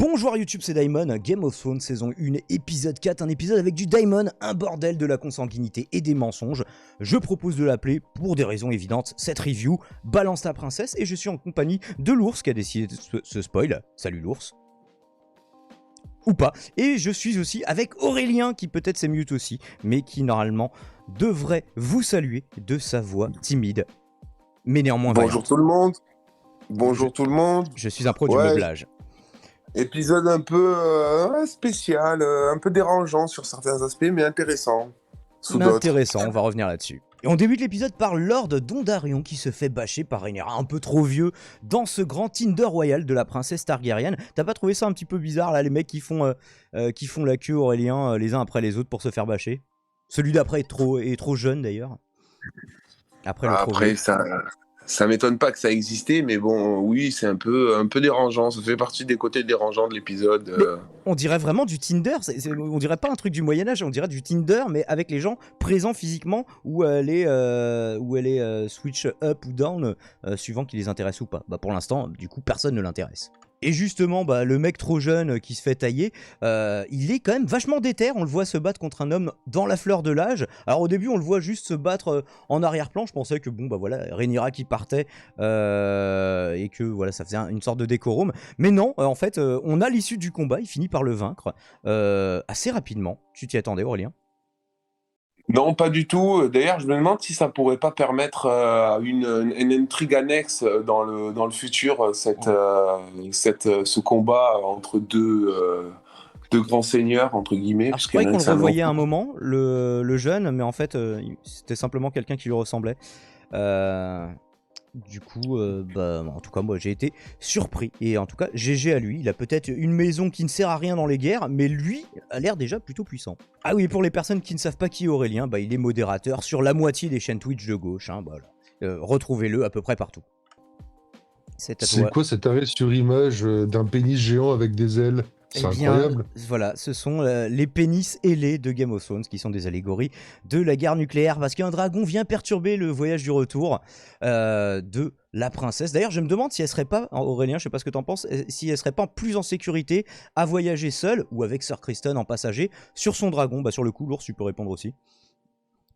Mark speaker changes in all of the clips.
Speaker 1: Bonjour YouTube, c'est Daimon, Game of Thrones saison 1, épisode 4, un épisode avec du Daimon, un bordel de la consanguinité et des mensonges. Je propose de l'appeler, pour des raisons évidentes, cette review, Balance la princesse, et je suis en compagnie de l'ours qui a décidé de se spoil. Salut l'ours. Ou pas. Et je suis aussi avec Aurélien, qui peut-être s'émute aussi, mais qui normalement devrait vous saluer de sa voix timide, mais néanmoins
Speaker 2: Bonjour
Speaker 1: vaillante.
Speaker 2: tout le monde. Bonjour tout le monde.
Speaker 1: Je suis un pro du
Speaker 2: Ouais,
Speaker 1: meublage.
Speaker 2: épisode un peu spécial, un peu dérangeant sur certains aspects, mais intéressant sous
Speaker 1: Mais
Speaker 2: d'autres.
Speaker 1: intéressant, on va revenir là-dessus. Et on débute l'épisode par Lord Dondarrion qui se fait bâcher par Rhaenyra un peu trop vieux dans ce grand Tinder royal de la princesse Targaryen. T'as pas trouvé ça un petit peu bizarre là, les mecs qui font la queue Aurélien les uns après les autres pour se faire bâcher? Celui d'après est trop jeune d'ailleurs. Après le trop
Speaker 2: Après,
Speaker 1: vieux.
Speaker 2: ça m'étonne pas que ça existait, mais bon, oui, c'est un peu dérangeant. Ça fait partie des côtés dérangeants de l'épisode.
Speaker 1: On dirait vraiment du Tinder, on dirait pas un truc du Moyen-Âge, on dirait du Tinder, mais avec les gens présents physiquement, où elle est switch up ou down, suivant qui les intéresse ou pas. Bah pour l'instant, du coup, personne ne l'intéresse. Et justement, bah, le mec trop jeune qui se fait tailler, il est quand même vachement déter, on le voit se battre contre un homme dans la fleur de l'âge. Alors au début, on le voit juste se battre en arrière-plan, je pensais que bon, bah voilà, Rhaenyra qui partait, et que voilà, ça faisait une sorte de décorum. Mais non, en fait, on a l'issue du combat, il finit par le vaincre assez rapidement. Tu t'y attendais, Aurélien?
Speaker 2: Non, pas du tout. D'ailleurs, je me demande si ça pourrait pas permettre une intrigue annexe dans le futur, ce combat entre deux grands seigneurs, entre guillemets.
Speaker 1: Alors je croyais qu'on le revoyait un moment, le jeune, mais en fait, c'était simplement quelqu'un qui lui ressemblait. Du coup, bah, en tout cas, moi j'ai été surpris. Et en tout cas, GG à lui. Il a peut-être une maison qui ne sert à rien dans les guerres, mais lui a l'air déjà plutôt puissant. Ah oui, pour les personnes qui ne savent pas qui est Aurélien, bah, il est modérateur sur la moitié des chaînes Twitch de gauche. Hein, voilà. Retrouvez-le à peu près partout. C'est
Speaker 3: quoi cet arrêt sur image d'un pénis géant avec des ailes? C'est incroyable.
Speaker 1: Voilà, ce sont les pénis ailés de Game of Thrones, qui sont des allégories de la guerre nucléaire, parce qu'un dragon vient perturber le voyage du retour de la princesse. D'ailleurs, je me demande si elle serait pas, Aurélien, je sais pas ce que t'en penses, si elle serait pas plus en sécurité à voyager seule, ou avec Sir Criston en passager, sur son dragon. Bah sur le coup, l'ours, tu peux répondre aussi.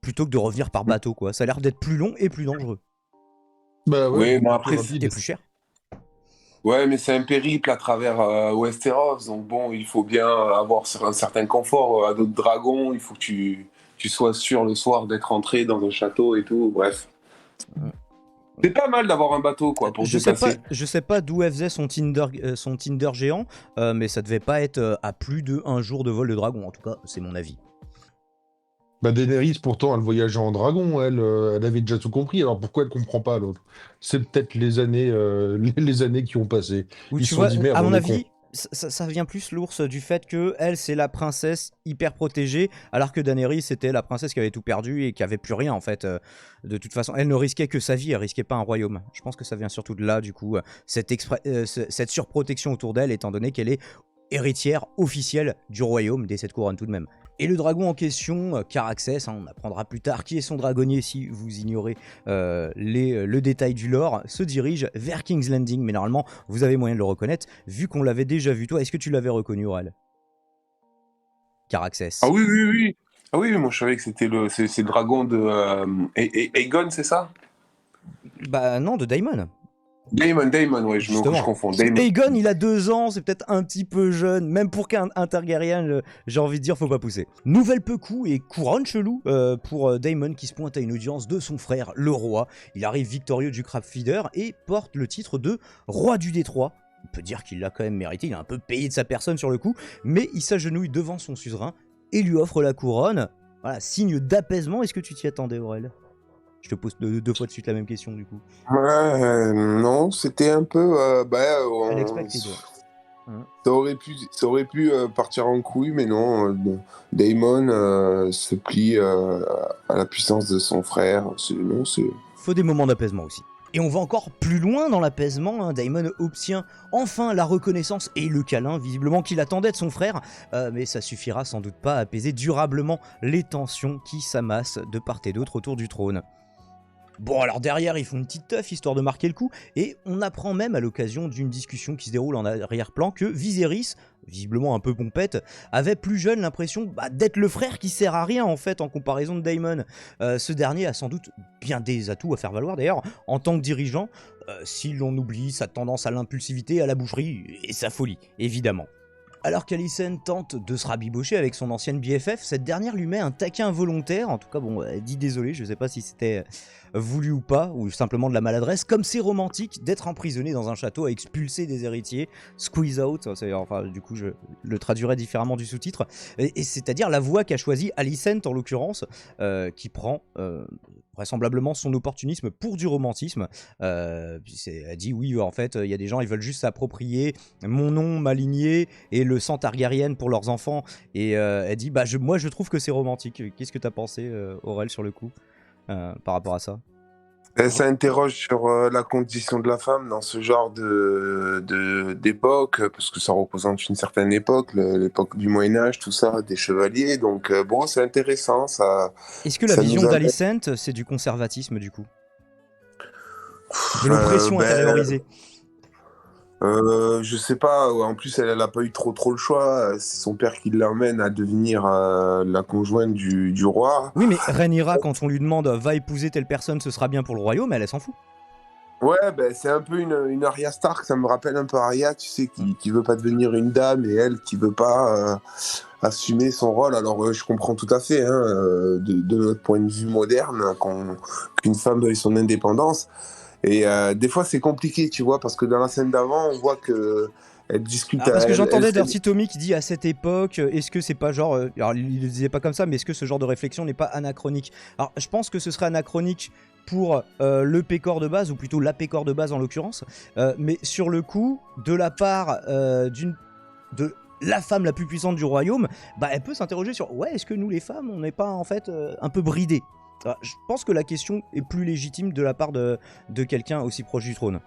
Speaker 1: Plutôt que de revenir par bateau, quoi. Ça a l'air d'être plus long et plus dangereux.
Speaker 3: Bah ouais,
Speaker 2: Oui, mais après,
Speaker 1: Et plus cher.
Speaker 2: ouais, mais c'est un périple à travers Westeros, donc bon, il faut bien avoir un certain confort à d'autres dragons, il faut que tu sois sûr le soir d'être rentré dans un château et tout, bref. C'est pas mal d'avoir un bateau, quoi, pour se passer.
Speaker 1: Je sais pas d'où elle faisait son Tinder géant, mais ça devait pas être à plus de 1 jour de vol de dragon, en tout cas, c'est mon avis.
Speaker 3: Bah Daenerys, pourtant, elle voyageait en dragon, elle avait déjà tout compris, alors pourquoi elle comprend pas l'autre? C'est peut-être les années, les années qui ont passé.
Speaker 1: Ou
Speaker 3: Ils
Speaker 1: tu
Speaker 3: se sont
Speaker 1: vois,
Speaker 3: dit, merde,
Speaker 1: à mon
Speaker 3: on est con.
Speaker 1: avis, ça vient plus l'ours du fait que elle c'est la princesse hyper protégée, alors que Daenerys c'était la princesse qui avait tout perdu et qui avait plus rien en fait. De toute façon, elle ne risquait que sa vie, elle risquait pas un royaume. Je pense que ça vient surtout de là, du coup, cette surprotection autour d'elle, étant donné qu'elle est héritière officielle du royaume des 7 couronnes tout de même. Et le dragon en question, Caraxès, on apprendra plus tard qui est son dragonnier si vous ignorez le détail du lore, se dirige vers King's Landing, mais normalement vous avez moyen de le reconnaître, vu qu'on l'avait déjà vu. Toi, est-ce que tu l'avais reconnu, Aurel? Caraxès.
Speaker 2: Ah oui, oui, oui. Ah oui, moi je savais que c'est le dragon de Aegon, c'est ça?
Speaker 1: Bah non, de Daemon.
Speaker 2: Daemon, ouais, je confonds. Daemon.
Speaker 1: Aegon, il a 2 ans, c'est peut-être un petit peu jeune, même pour qu'un Targaryen, j'ai envie de dire, faut pas pousser. Nouvelle peu coup et couronne chelou pour Daemon qui se pointe à une audience de son frère, le roi. Il arrive victorieux du Crab Feeder et porte le titre de roi du Détroit. On peut dire qu'il l'a quand même mérité, il a un peu payé de sa personne sur le coup, mais il s'agenouille devant son suzerain et lui offre la couronne. Voilà, signe d'apaisement. Est-ce que tu t'y attendais, Aurel? Je te pose 2 fois de suite la même question, du coup.
Speaker 2: Ouais, non, c'était un peu...
Speaker 1: Unexpected.
Speaker 2: Ça aurait pu partir en couille, mais non. Daemon se plie à la puissance de son frère.
Speaker 1: Faut des moments d'apaisement aussi. Et on va encore plus loin dans l'apaisement, hein. Daemon obtient enfin la reconnaissance et le câlin, visiblement qu'il attendait de son frère, mais ça suffira sans doute pas à apaiser durablement les tensions qui s'amassent de part et d'autre autour du trône. Bon, alors derrière, ils font une petite teuf histoire de marquer le coup, et on apprend même à l'occasion d'une discussion qui se déroule en arrière-plan que Viserys, visiblement un peu pompette, avait plus jeune l'impression d'être le frère qui sert à rien en fait en comparaison de Daemon. Ce dernier a sans doute bien des atouts à faire valoir d'ailleurs en tant que dirigeant, si l'on oublie sa tendance à l'impulsivité, à la boucherie et sa folie, évidemment. Alors qu'Alicent tente de se rabibocher avec son ancienne BFF, cette dernière lui met un taquin involontaire, en tout cas bon, elle dit désolé, je sais pas si c'était voulu ou pas, ou simplement de la maladresse, comme c'est romantique d'être emprisonné dans un château à expulser des héritiers, squeeze out, enfin du coup je le traduirai différemment du sous-titre, et c'est-à-dire la voie qu'a choisie Alicent en l'occurrence, qui prend vraisemblablement son opportunisme pour du romantisme. Elle dit oui, en fait, il y a des gens, ils veulent juste s'approprier mon nom, ma lignée et le sang Targaryen pour leurs enfants. Et elle dit moi je trouve que c'est romantique. Qu'est-ce que t'as pensé, Aurel, sur le coup, par rapport à ça?
Speaker 2: Ça interroge sur la condition de la femme dans ce genre d'époque, parce que ça représente une certaine époque, l'époque du Moyen-Âge, tout ça, des chevaliers. Donc, bon, c'est intéressant.
Speaker 1: Est-ce que la vision d'Alicent, c'est du conservatisme, du coup? De l'oppression intériorisée?
Speaker 2: Je sais pas, en plus elle a pas eu trop le choix, c'est son père qui l'emmène à devenir la conjointe du roi.
Speaker 1: Oui, mais Rhaenyra, quand on lui demande va épouser telle personne, ce sera bien pour le royaume, elle s'en fout.
Speaker 2: Ouais, c'est un peu une Arya Stark, ça me rappelle un peu Arya, tu sais, qui veut pas devenir une dame, et elle qui veut pas assumer son rôle. Alors je comprends tout à fait, hein, de notre point de vue moderne, qu'une femme veuille son indépendance. Et des fois, c'est compliqué, tu vois, parce que dans la scène d'avant, on voit que elle discute.
Speaker 1: Parce que j'entendais Dirty Tommy qui dit à cette époque, est-ce que c'est pas genre. Alors, il le disait pas comme ça, mais est-ce que ce genre de réflexion n'est pas anachronique? Alors, je pense que ce serait anachronique pour le pécor de base, ou plutôt la pécor de base en l'occurrence. Mais sur le coup, de la part de la femme la plus puissante du royaume, elle peut s'interroger sur ouais, est-ce que nous les femmes, on n'est pas en fait un peu bridées? Je pense que la question est plus légitime de la part de quelqu'un aussi proche du trône.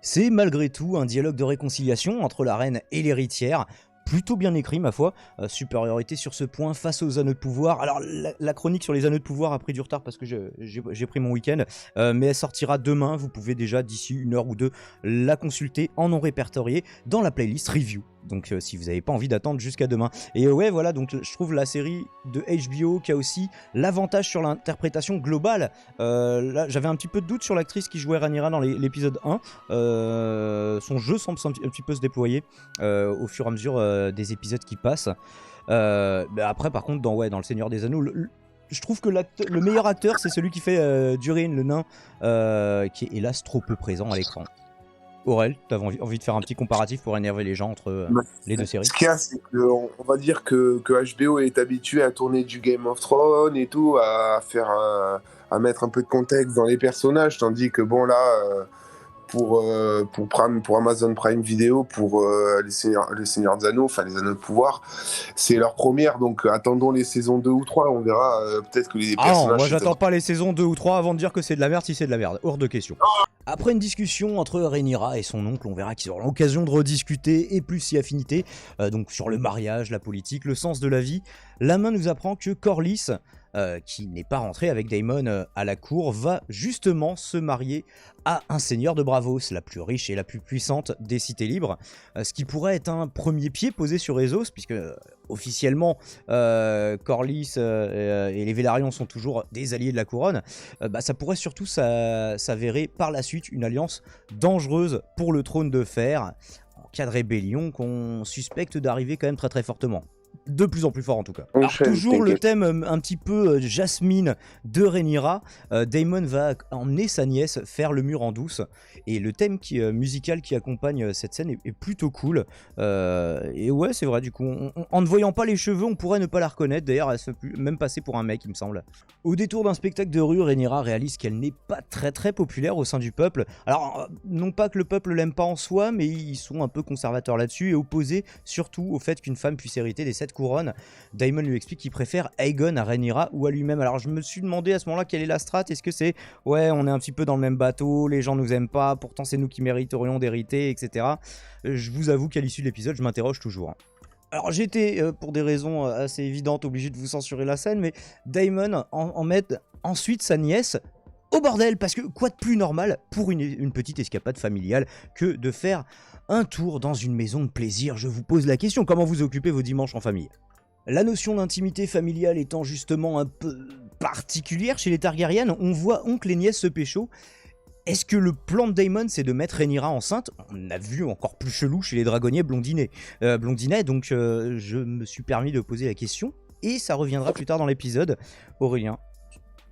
Speaker 1: C'est malgré tout un dialogue de réconciliation entre la reine et l'héritière, plutôt bien écrit ma foi, supériorité sur ce point face aux anneaux de pouvoir. Alors la chronique sur les anneaux de pouvoir a pris du retard parce que j'ai pris mon week-end, mais elle sortira demain, vous pouvez déjà d'ici 1 heure ou 2 la consulter en non répertorié dans la playlist review. Donc si vous n'avez pas envie d'attendre jusqu'à demain. Et ouais voilà, donc je trouve la série de HBO qui a aussi l'avantage sur l'interprétation globale. Là j'avais un petit peu de doute sur l'actrice qui jouait Rhaenyra dans l'épisode 1. Son jeu semble un petit peu se déployer au fur et à mesure des épisodes qui passent. Après par contre dans le Seigneur des Anneaux, je trouve que le meilleur acteur c'est celui qui fait Durin le nain, qui est hélas trop peu présent à l'écran. Aurel, tu avais envie de faire un petit comparatif pour énerver les gens entre les deux séries?
Speaker 2: Ce qu'il y a, c'est qu'on va dire que HBO est habitué à tourner du Game of Thrones et tout, à mettre un peu de contexte dans les personnages, tandis que bon là, pour Amazon Prime Video, pour les Seigneurs des Anneaux, enfin les Anneaux de Pouvoir, c'est leur première, donc attendons les saisons 2 ou 3, on verra, peut-être que les personnages...
Speaker 1: Non, moi j'attends pas les saisons 2 ou 3 avant de dire que c'est de la merde si c'est de la merde, hors de question. Après une discussion entre Rhaenyra et son oncle, on verra qu'ils auront l'occasion de rediscuter et plus si affinité, donc sur le mariage, la politique, le sens de la vie. La main nous apprend que Corlys, qui n'est pas rentré avec Daemon à la cour, va justement se marier à un seigneur de Braavos, la plus riche et la plus puissante des cités libres, ce qui pourrait être un premier pied posé sur Essos, puisque officiellement Corlys et les Velaryons sont toujours des alliés de la couronne. Ça pourrait surtout s'avérer par la suite une alliance dangereuse pour le trône de fer, en cas de rébellion qu'on suspecte d'arriver quand même très très fortement. De plus en plus fort en tout cas. Alors, toujours le thème un petit peu Jasmine de Rhaenyra, Daemon va emmener sa nièce faire le mur en douce, et le thème musical qui accompagne cette scène est plutôt cool, et ouais c'est vrai, du coup en ne voyant pas les cheveux on pourrait ne pas la reconnaître, d'ailleurs elle se fait même passer pour un mec il me semble. Au détour d'un spectacle de rue, Rhaenyra réalise qu'elle n'est pas très populaire au sein du peuple. Alors non pas que le peuple l'aime pas en soi, mais ils sont un peu conservateurs là-dessus et opposés surtout au fait qu'une femme puisse hériter des 7 couronnes. Daemon lui explique qu'il préfère Aegon à Rhaenyra ou à lui-même. Alors je me suis demandé à ce moment-là quelle est la strat. Est-ce que c'est ouais on est un petit peu dans le même bateau, les gens nous aiment pas, pourtant c'est nous qui mériterions d'hériter, etc. Je vous avoue qu'à l'issue de l'épisode je m'interroge toujours. Alors j'étais, pour des raisons assez évidentes, obligé de vous censurer la scène, mais Daemon en met ensuite sa nièce au bordel, parce que quoi de plus normal pour une petite escapade familiale que de faire un tour dans une maison de plaisir? Je vous pose la question, comment vous occupez vos dimanches en famille? La notion d'intimité familiale étant justement un peu particulière chez les Targaryen, on voit oncle et nièce se pécho. Est-ce que le plan de Daemon, c'est de mettre Rhaenyra enceinte? On a vu encore plus chelou chez les dragonniers blondinets. Donc je me suis permis de poser la question, et ça reviendra plus tard dans l'épisode. Aurélien,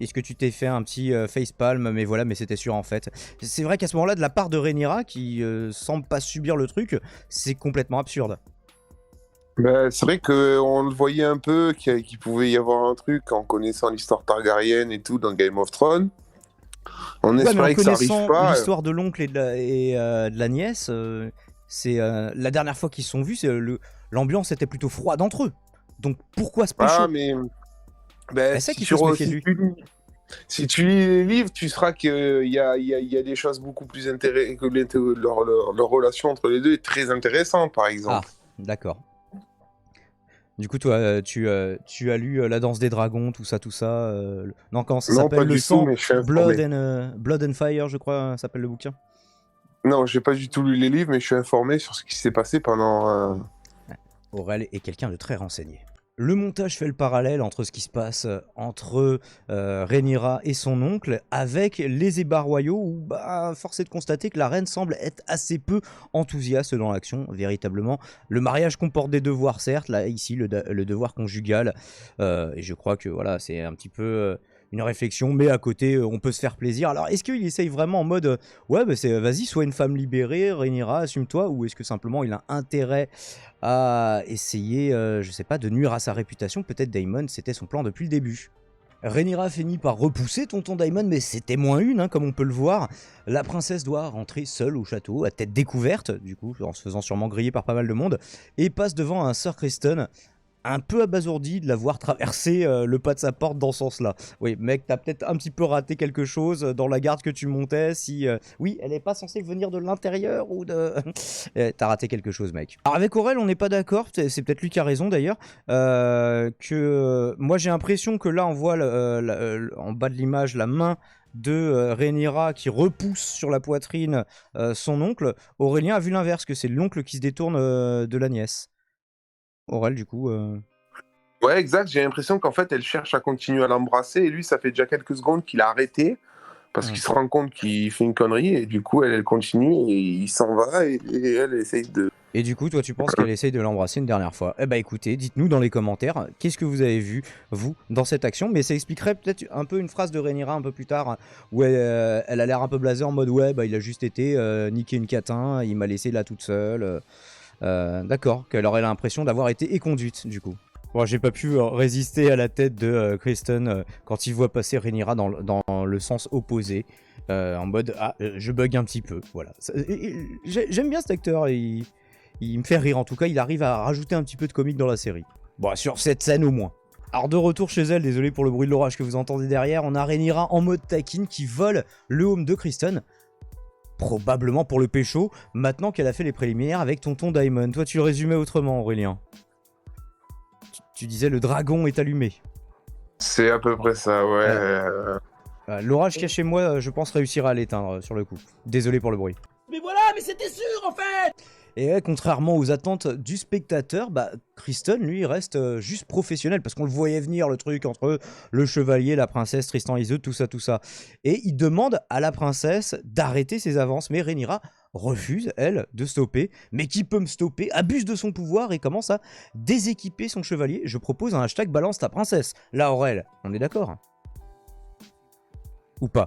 Speaker 1: est-ce que tu t'es fait un petit facepalm? Mais voilà, mais c'était sûr en fait. C'est vrai qu'à ce moment-là, de la part de Rhaenyra, qui semble pas subir le truc, c'est complètement absurde.
Speaker 2: Ben, c'est vrai qu'on le voyait un peu, qu'il pouvait y avoir un truc en connaissant l'histoire Targaryen et tout dans Game of Thrones. On
Speaker 1: Ouais, mais en
Speaker 2: espérait que ça arrive
Speaker 1: connaissant
Speaker 2: pas.
Speaker 1: l'histoire de l'oncle et de la nièce, c'est la dernière fois qu'ils se sont vus, l'ambiance était plutôt froide entre eux. Donc pourquoi ce pécho?
Speaker 2: Ah, mais ben,
Speaker 1: C'est ça
Speaker 2: si
Speaker 1: qu'il
Speaker 2: tu
Speaker 1: faut se méfier de lui.
Speaker 2: si tu lis les livres, tu sauras qu'il y a des choses beaucoup plus intéressantes, que leur relation entre les deux est très intéressante, par
Speaker 1: Ah,
Speaker 2: exemple.
Speaker 1: d'accord. Du coup, toi, tu as lu La Danse des Dragons, tout ça, Non, comment ça
Speaker 2: Non,
Speaker 1: s'appelle?
Speaker 2: pas
Speaker 1: Le
Speaker 2: du tout,
Speaker 1: sang,
Speaker 2: mais je suis informé.
Speaker 1: Blood and Fire, je crois, s'appelle le bouquin.
Speaker 2: Non, j'ai pas du tout lu les livres, mais je suis informé sur ce qui s'est passé pendant.
Speaker 1: Aurel est quelqu'un de très renseigné. Le montage fait le parallèle entre ce qui se passe entre Rhaenyra et son oncle avec les ébats royaux où force est de constater que la reine semble être assez peu enthousiaste dans l'action, véritablement. Le mariage comporte des devoirs, certes, là ici le devoir conjugal, et je crois que voilà, c'est un petit peu une réflexion, mais à côté on peut se faire plaisir. Alors est-ce qu'il essaye vraiment en mode ouais bah vas-y, sois une femme libérée, Rhaenyra, assume-toi, ou est-ce que simplement il a intérêt à essayer, je sais pas, de nuire à sa réputation? Peut-être Daemon, c'était son plan depuis le début. Rhaenyra finit par repousser tonton Daemon, mais c'était moins une, hein, comme on peut le voir. La princesse doit rentrer seule au château, à tête découverte, du coup, en se faisant sûrement griller par pas mal de monde, et passe devant un Sir Criston, un peu abasourdi de la voir traverser le pas de sa porte dans ce sens-là. Oui, mec, t'as peut-être un petit peu raté quelque chose dans la garde que tu montais. Si oui, elle est pas censée venir de l'intérieur ou de... T'as raté quelque chose, mec. Alors avec Aurel, on n'est pas d'accord. C'est peut-être lui qui a raison d'ailleurs. Moi, j'ai l'impression que là, on voit en bas de l'image la main de Rhaenyra qui repousse sur la poitrine son oncle. Aurélien a vu l'inverse, que c'est l'oncle qui se détourne de la nièce. Aurel, du coup.
Speaker 2: Ouais, exact. J'ai l'impression qu'en fait, elle cherche à continuer à l'embrasser, et lui, ça fait déjà quelques secondes qu'il a arrêté parce qu'il se rend compte qu'il fait une connerie, et du coup, elle continue et il s'en va, et elle essaye de.
Speaker 1: Et du coup, toi, tu penses qu'elle essaye de l'embrasser une dernière fois? Eh bah écoutez, dites-nous dans les commentaires, qu'est-ce que vous avez vu, vous, dans cette action? Mais ça expliquerait peut-être un peu une phrase de Rhaenyra un peu plus tard, où elle a l'air un peu blasée en mode ouais, bah il a juste été niquer une catin, il m'a laissé là toute seule. D'accord, qu'elle aurait l'impression d'avoir été éconduite, du coup. Bon, j'ai pas pu résister à la tête de Criston quand il voit passer Rhaenyra dans le sens opposé, en mode je bug un petit peu, voilà. J'aime bien cet acteur, il me fait rire en tout cas, il arrive à rajouter un petit peu de comique dans la série. Bon, sur cette scène au moins. Alors de retour chez elle, désolé pour le bruit de l'orage que vous entendez derrière, on a Rhaenyra en mode taquine qui vole le home de Criston. Probablement pour le pécho, maintenant qu'elle a fait les préliminaires avec tonton Daemon. Toi, tu le résumais autrement, Aurélien. Tu disais le dragon est allumé.
Speaker 2: C'est à peu près ça, ouais.
Speaker 1: L'orage qu'il y a chez moi, je pense réussira à l'éteindre sur le coup. Désolé pour le bruit.
Speaker 4: Mais voilà, mais c'était sûr en fait!
Speaker 1: Et ouais, contrairement aux attentes du spectateur, Criston, lui, reste juste professionnel, parce qu'on le voyait venir, le truc entre le chevalier, la princesse, Tristan Iseult, tout ça. Et il demande à la princesse d'arrêter ses avances, mais Rhaenyra refuse, elle, de stopper. Mais qui peut me stopper? Abuse de son pouvoir et commence à déséquiper son chevalier. Je propose un hashtag balance ta princesse. Là, Aurel, on est d'accord? Ou pas?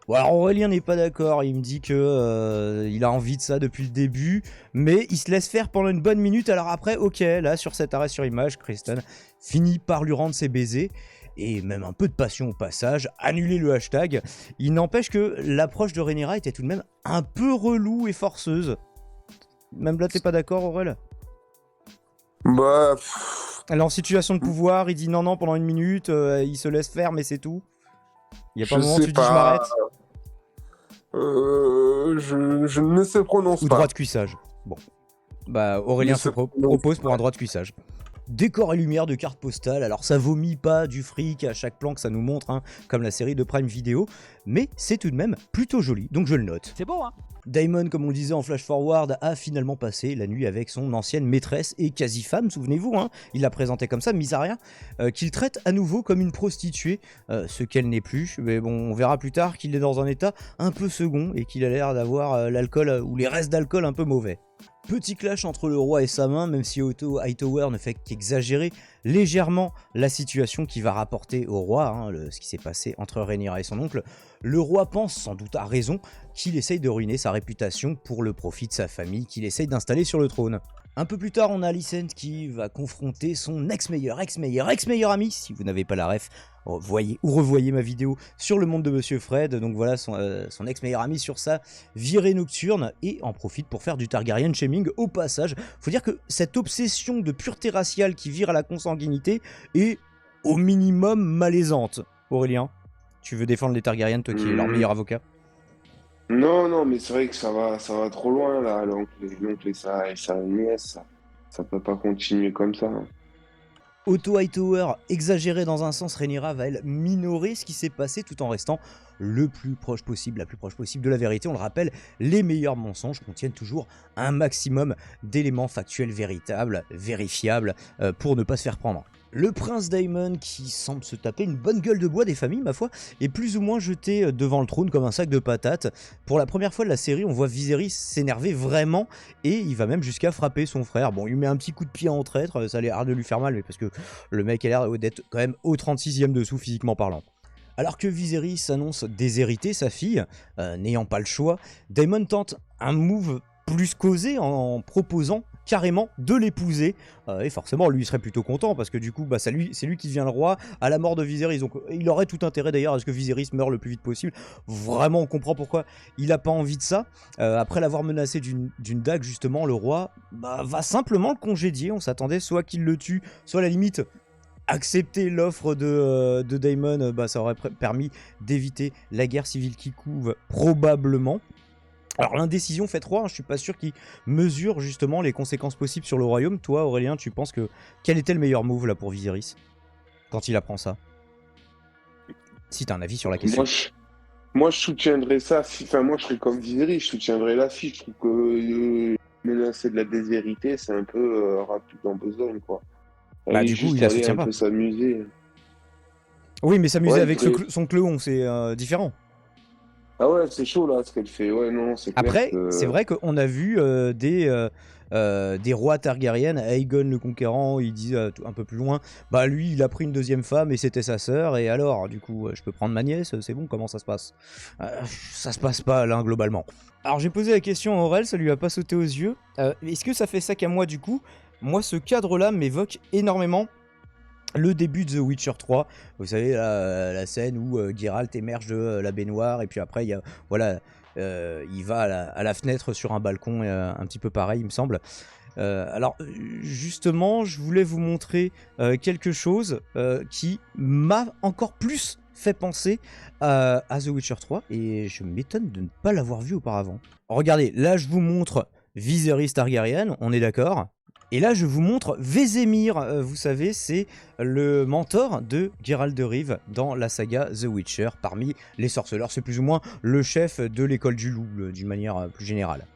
Speaker 1: Bon, alors Aurélien n'est pas d'accord, il me dit que il a envie de ça depuis le début, mais il se laisse faire pendant une bonne minute. Alors après, ok, là sur cet arrêt sur image, Criston finit par lui rendre ses baisers, et même un peu de passion au passage, annuler le hashtag. Il n'empêche que l'approche de Rhaenyra était tout de même un peu relou et forceuse. Même là, t'es pas d'accord, Aurel?
Speaker 2: Bah.
Speaker 1: Elle est en situation de pouvoir, il dit non pendant une minute, il se laisse faire, mais c'est tout. Il y a pas un moment où tu dis je m'arrête?
Speaker 2: Je ne se prononce
Speaker 1: Ou
Speaker 2: pas.
Speaker 1: droit de cuissage. Bon. Aurélien se propose pour un droit de cuissage. Décor et lumière de cartes postales, alors ça vomit pas du fric à chaque plan que ça nous montre, hein, comme la série de Prime Video, mais c'est tout de même plutôt joli, donc je le note.
Speaker 4: C'est beau, hein?
Speaker 1: Daemon, comme on le disait en flash forward, a finalement passé la nuit avec son ancienne maîtresse et quasi-femme, souvenez-vous, hein, il l'a présentée comme ça, Mysaria, qu'il traite à nouveau comme une prostituée, ce qu'elle n'est plus, mais bon, on verra plus tard qu'il est dans un état un peu second et qu'il a l'air d'avoir l'alcool ou les restes d'alcool un peu mauvais. Petit clash entre le roi et sa main, même si Otto Hightower ne fait qu'exagérer légèrement la situation qui va rapporter au roi, hein, ce qui s'est passé entre Rhaenyra et son oncle. Le roi pense, sans doute à raison, qu'il essaye de ruiner sa réputation pour le profit de sa famille qu'il essaye d'installer sur le trône. Un peu plus tard, on a Alicent qui va confronter son ex-meilleur ami, si vous n'avez pas la ref, voyez ou revoyez ma vidéo sur le monde de Monsieur Fred, donc voilà son ex-meilleur ami sur sa virée nocturne, et en profite pour faire du Targaryen shaming au passage. Faut dire que cette obsession de pureté raciale qui vire à la consanguinité est au minimum malaisante. Aurélien, tu veux défendre les Targaryens, toi qui es leur meilleur avocat?
Speaker 2: Non, mais c'est vrai que ça va trop loin, là, l'oncle et sa nièce, ça peut pas continuer comme ça. Hein.
Speaker 1: Otto Hightower, exagéré dans un sens, Rhaenyra va elle minorer ce qui s'est passé tout en restant la plus proche possible de la vérité. On le rappelle, les meilleurs mensonges contiennent toujours un maximum d'éléments factuels véritables, vérifiables, pour ne pas se faire prendre. Le prince Daemon, qui semble se taper une bonne gueule de bois des familles, ma foi, est plus ou moins jeté devant le trône comme un sac de patates. Pour la première fois de la série, on voit Viserys s'énerver vraiment, et il va même jusqu'à frapper son frère. Bon, il lui met un petit coup de pied en traître, ça a l'air de lui faire mal, mais parce que le mec a l'air d'être quand même au 36e dessous physiquement parlant. Alors que Viserys annonce déshériter sa fille, n'ayant pas le choix, Daemon tente un move plus causé en proposant carrément de l'épouser, et forcément lui il serait plutôt content parce que du coup c'est lui qui devient le roi à la mort de Viserys, donc il aurait tout intérêt d'ailleurs à ce que Viserys meure le plus vite possible. Vraiment on comprend pourquoi il a pas envie de ça. Après l'avoir menacé d'une dague, justement, le roi va simplement le congédier. On s'attendait soit qu'il le tue, soit à la limite accepter l'offre de Daemon, ça aurait permis d'éviter la guerre civile qui couve probablement. Alors l'indécision fait 3, je suis pas sûr qu'il mesure justement les conséquences possibles sur le royaume. Toi Aurélien, tu penses que quel était le meilleur move là pour Viserys quand il apprend ça? Si t'as un avis sur la question.
Speaker 2: Moi je soutiendrais ça, moi je serais comme Viserys, je soutiendrais la fille. Je trouve que menacer de la déshérité, c'est un peu rapide en besogne, quoi.
Speaker 1: Du coup il la soutient pas.
Speaker 2: Un peu s'amuser.
Speaker 1: Oui mais s'amuser avec son cléon, c'est différent.
Speaker 2: Ah ouais, c'est chaud là ce qu'elle fait. Ouais, non, c'est clair.
Speaker 1: Après, c'est vrai qu'on a vu des rois Targaryen, Aegon le Conquérant, il dit un peu plus loin, lui il a pris une deuxième femme et c'était sa sœur, et alors du coup je peux prendre ma nièce, c'est bon, comment ça se passe? Ça se passe pas là globalement. Alors j'ai posé la question à Aurel, ça lui a pas sauté aux yeux. Est-ce que ça fait ça qu'à moi du coup? Moi ce cadre là m'évoque énormément le début de The Witcher 3, vous savez la scène où Geralt émerge de la baignoire et puis après il va à la fenêtre sur un balcon, un petit peu pareil il me semble. Alors justement je voulais vous montrer quelque chose qui m'a encore plus fait penser à The Witcher 3 et je m'étonne de ne pas l'avoir vu auparavant. Regardez, là je vous montre Viserys Targaryen, on est d'accord? Et là, je vous montre Vézémir, vous savez, c'est le mentor de Geralt de Rive dans la saga The Witcher. Parmi les sorceleurs, c'est plus ou moins le chef de l'école du loup, d'une manière plus générale.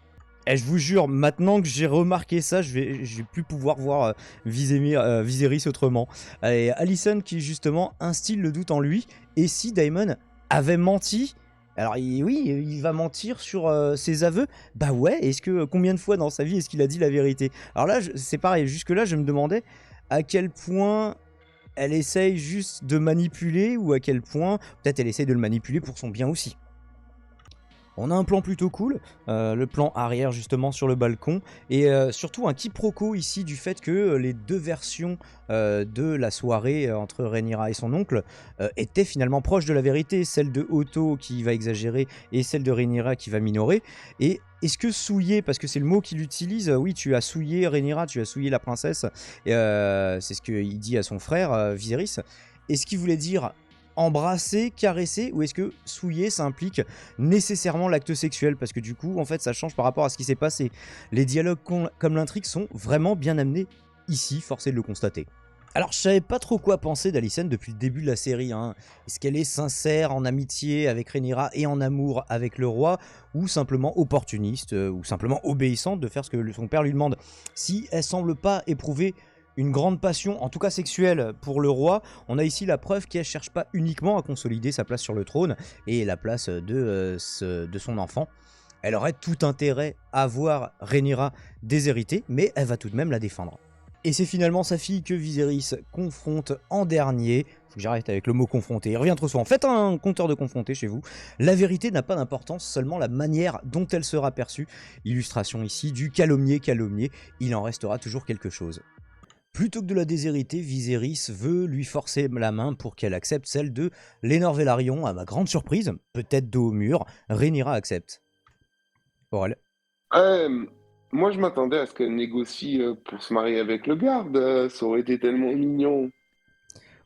Speaker 1: Et je vous jure, maintenant que j'ai remarqué ça, je vais plus pouvoir voir Viserys autrement. Et Alicent qui justement instille le doute en lui, et si Daemon avait menti? Alors oui, il va mentir sur ses aveux. Bah ouais, combien de fois dans sa vie est-ce qu'il a dit la vérité? Alors là, c'est pareil, jusque là je me demandais à quel point elle essaye juste de manipuler, ou à quel point peut-être elle essaye de le manipuler pour son bien aussi. On a un plan plutôt cool, le plan arrière justement sur le balcon, et surtout un quiproquo ici du fait que les deux versions de la soirée entre Rhaenyra et son oncle étaient finalement proches de la vérité, celle de Otto qui va exagérer et celle de Rhaenyra qui va minorer. Et est-ce que souiller, parce que c'est le mot qu'il utilise, oui tu as souillé Rhaenyra, tu as souillé la princesse, c'est ce qu'il dit à son frère Viserys, est-ce qu'il voulait dire embrasser, caresser, ou est-ce que souiller ça implique nécessairement l'acte sexuel? Parce que du coup en fait ça change par rapport à ce qui s'est passé. Les dialogues comme l'intrigue sont vraiment bien amenés ici, forcé de le constater. Alors je savais pas trop quoi penser d'Alicent depuis le début de la série, hein. Est-ce qu'elle est sincère en amitié avec Rhaenyra et en amour avec le roi, ou simplement opportuniste, ou simplement obéissante de faire ce que son père lui demande. Si elle semble pas éprouver une grande passion, en tout cas sexuelle, pour le roi, on a ici la preuve qu'elle cherche pas uniquement à consolider sa place sur le trône et la place de son enfant. Elle aurait tout intérêt à voir Rhaenyra déshéritée, mais elle va tout de même la défendre. Et c'est finalement sa fille que Viserys confronte en dernier. Faut que j'arrête avec le mot confronter, il revient trop souvent. Faites un compteur de confronter chez vous. La vérité n'a pas d'importance, seulement la manière dont elle sera perçue. Illustration ici du calomnier, il en restera toujours quelque chose. Plutôt que de la déshériter, Viserys veut lui forcer la main pour qu'elle accepte celle de Laenor Velaryon. À ma grande surprise, peut-être dos au mur, Rhaenyra accepte. Aurel.
Speaker 2: Moi, je m'attendais à ce qu'elle négocie pour se marier avec le garde. Ça aurait été tellement mignon.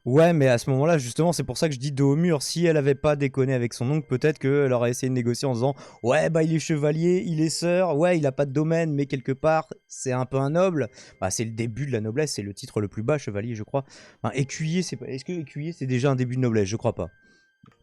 Speaker 1: Ouais, mais à ce moment-là, justement, c'est pour ça que je dis dos au mur. Si elle avait pas déconné avec son oncle, peut-être qu'elle aurait essayé de négocier en disant « Ouais, bah il est chevalier, il est sœur, ouais, il a pas de domaine, mais quelque part, c'est un peu un noble. » Bah c'est le début de la noblesse, c'est le titre le plus bas, chevalier, je crois. Enfin, écuyer, c'est pas... Est-ce que écuyer, c'est déjà un début de noblesse? Je crois pas.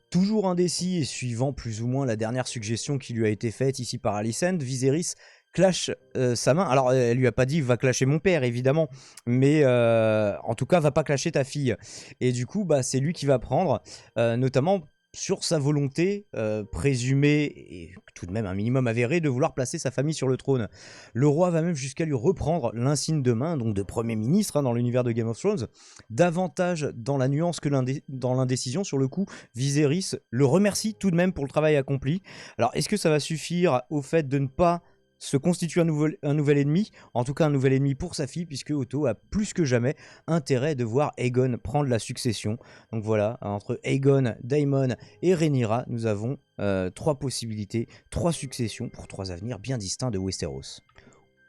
Speaker 1: Toujours indécis et suivant plus ou moins la dernière suggestion qui lui a été faite ici par Alicent, Viserys clash sa main. Alors elle lui a pas dit va clasher mon père évidemment, mais en tout cas va pas clasher ta fille. Et du coup bah c'est lui qui va prendre, notamment sur sa volonté présumée et tout de même un minimum avéré de vouloir placer sa famille sur le trône. Le roi va même jusqu'à lui reprendre l'insigne de main, donc de premier ministre dans l'univers de Game of Thrones, davantage dans la nuance que dans l'indécision. Sur le coup, Viserys le remercie tout de même pour le travail accompli. Alors est-ce que ça va suffire au fait de ne pas se constitue un nouvel ennemi, en tout cas un nouvel ennemi pour sa fille, puisque Otto a plus que jamais intérêt de voir Aegon prendre la succession. Donc voilà, entre Aegon, Daemon et Rhaenyra, nous avons 3 possibilités, 3 successions pour 3 avenirs bien distincts de Westeros.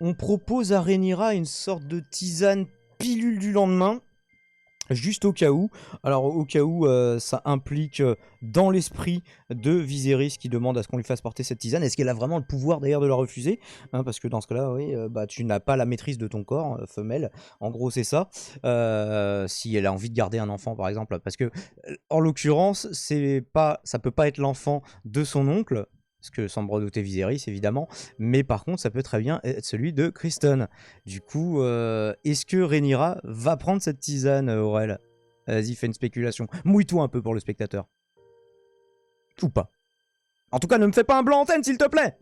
Speaker 1: On propose à Rhaenyra une sorte de tisane pilule du lendemain, juste au cas où. Alors au cas où ça implique dans l'esprit de Viserys qui demande à ce qu'on lui fasse porter cette tisane. Est-ce qu'elle a vraiment le pouvoir d'ailleurs de la refuser, hein, parce que dans ce cas-là, oui, bah, tu n'as pas la maîtrise de ton corps, femelle. En gros c'est ça. Si elle a envie de garder un enfant par exemple. Parce que en l'occurrence, ça peut pas être l'enfant de son oncle. Parce que sans redouter Viserys évidemment, mais par contre ça peut très bien être celui de Criston. Du coup, est-ce que Rhaenyra va prendre cette tisane, Aurel? Vas-y, fais une spéculation. Mouille-toi un peu pour le spectateur. Ou pas. En tout cas, ne me fais pas un blanc antenne, s'il te plaît.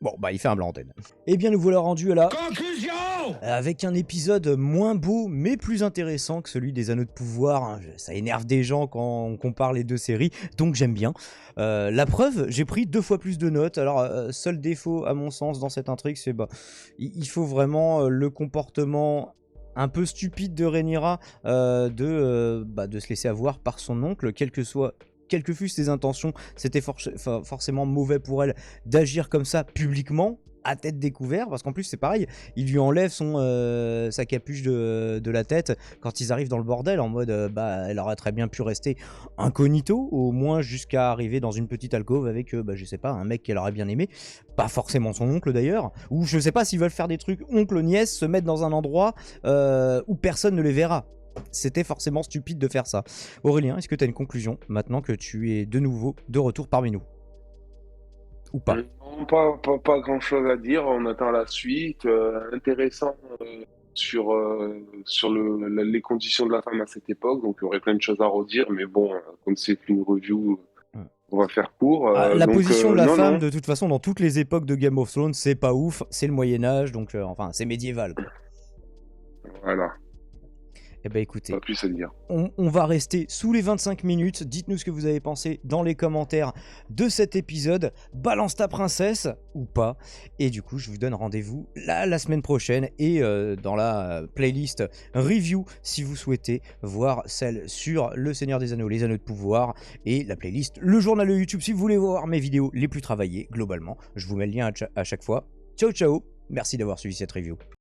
Speaker 1: Bon, bah il fait un blanc antenne. Eh bien, nous voilà rendus à la
Speaker 4: Conclusion!
Speaker 1: avec un épisode moins beau, mais plus intéressant que celui des Anneaux de Pouvoir. Hein. Ça énerve des gens quand on compare les deux séries, donc j'aime bien. La preuve, j'ai pris 2 fois plus de notes. Alors, seul défaut, à mon sens, dans cette intrigue, c'est bah, il faut vraiment le comportement un peu stupide de Rhaenyra de se laisser avoir par son oncle, quelles que fussent ses intentions. C'était forcément mauvais pour elle d'agir comme ça publiquement, à tête découverte, parce qu'en plus c'est pareil, il lui enlève sa capuche de la tête quand ils arrivent dans le bordel, en mode bah elle aurait très bien pu rester incognito, au moins jusqu'à arriver dans une petite alcôve avec je sais pas, un mec qu'elle aurait bien aimé, pas forcément son oncle d'ailleurs, ou je sais pas s'ils veulent faire des trucs oncle-nièce, se mettre dans un endroit où personne ne les verra. C'était forcément stupide de faire ça. Aurélien, est-ce que tu as une conclusion maintenant que tu es de nouveau de retour parmi nous? Ou pas?
Speaker 2: Non, pas grand-chose à dire. On attend la suite. Intéressant sur les conditions de la femme à cette époque. Donc, il y aurait plein de choses à redire. Mais bon, comme c'est une review, on va faire court.
Speaker 1: La position de la femme,
Speaker 2: non.
Speaker 1: de toute façon, dans toutes les époques de Game of Thrones, c'est pas ouf. C'est le Moyen-Âge, donc enfin, c'est médiéval, quoi.
Speaker 2: Voilà,
Speaker 1: Eh ben écoutez,
Speaker 2: pas plus à dire.
Speaker 1: on va rester sous les 25 minutes. Dites-nous ce que vous avez pensé dans les commentaires de cet épisode. Balance ta princesse ou pas. Et du coup, je vous donne rendez-vous la semaine prochaine et dans la playlist review si vous souhaitez voir celle sur Le Seigneur des Anneaux, les Anneaux de Pouvoir, et la playlist Le Journal de YouTube si vous voulez voir mes vidéos les plus travaillées globalement. Je vous mets le lien à chaque fois. Ciao ciao, merci d'avoir suivi cette review.